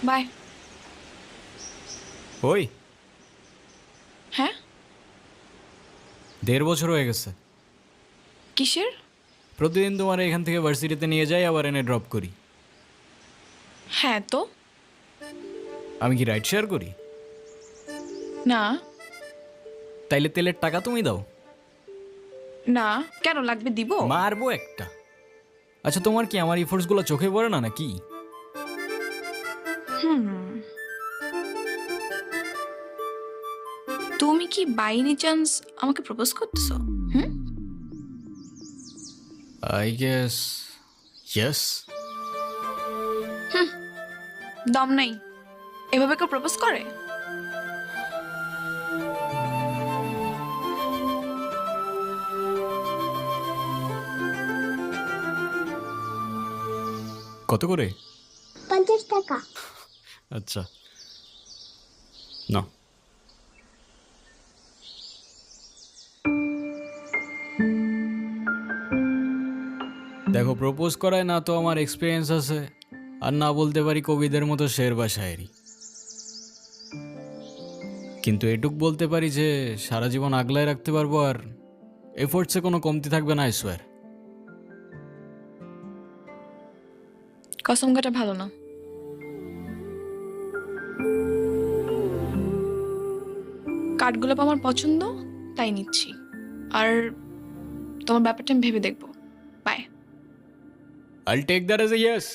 By. ওই হ্যাঁ, 1.5 বছর হয়ে গেছে। কিসের? প্রতিদিন তোমার এখান থেকে ভার্সিটিতে নিয়ে যাই, আবার এনে ড্রপ করি। হ্যাঁ তো। আমি কি রাইড শেয়ার করি? না। তাইলে তেলের টাকা তুমি দাও। না, কেন লাগবে? দিব। মারবো একটা। আচ্ছা, তোমার কি আমার ইফোর্টসগুলো চোখে পড়ে না নাকি? তুমি কি বাই এনি চান্স আমাকে প্রপোজ করতেছো? হুম। I guess yes. দম নাই। এভাবে কেউ প্রপোজ করে? কত করে? 50 টাকা। আচ্ছা, না। দেখো, প্রপোজ করায় না তো আমার এক্সপিরিয়েন্স আছে, আর না বলতে পারি কবিদের মতো শের বা শায়েরি। কিন্তু এটুক বলতে পারি যে সারা জীবন আগলায় রাখতে পারবো, আর এফোর্টসে কোনো কমতি থাকবে না, আই সোয়ার। কসম কাটা ভালো না। কাঠগোলাপ আমার পছন্দ, তাই নিচ্ছি। আর তোমার ব্যাপারটা আমি ভেবে দেখবো। Bye. I'll take that as a yes.